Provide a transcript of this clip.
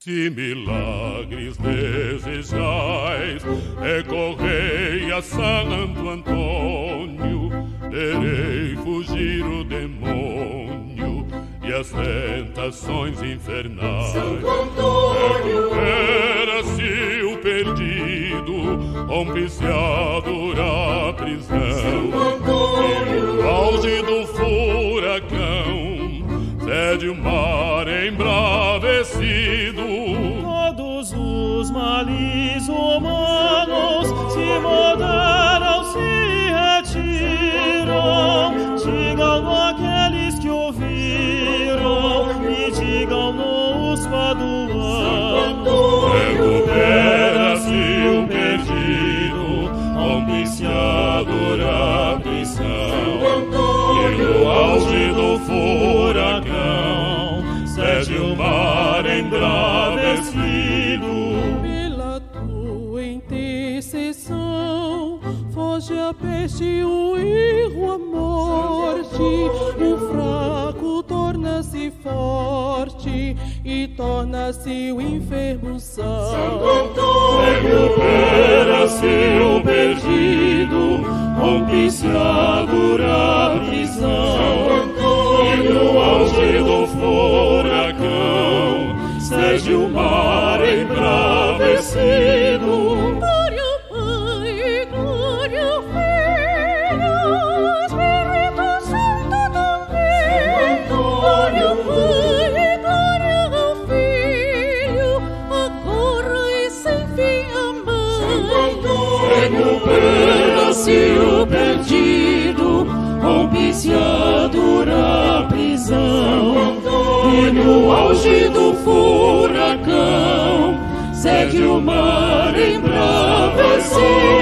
Se milagres desejais, recorrei a Santo Antônio, terei fugir o demônio e as tentações infernais. Santo Antônio, recupera-se o perdido, rompe-se a dura prisão. Santo Antônio, E no auge do furacão, cede o mar embravecido. Todos os males humanos se moderam, se retiram. Digam-no aqueles que ouviram e digam-no os paduanos. Recupera-se o perdido, rompe-se a dura prisão. E no auge do furacão, cede o mar embravecido. Pela tua intercessão, foge a peste, o erro, a morte. O fraco torna-se forte e torna-se o enfermo são. Santo Antônio, Recupera-se o perdido, rompe-se a dura prisão. E no auge do furacão, cede o mar embravecido. Glória ao Pai, glória ao Filho, Espírito Santo também. Glória ao Pai, glória ao Filho, agora e sem fim. Amém. Recupera-se o perdido, rompe-se a dura prisão. E no auge do furacão, segue o mar embravecido.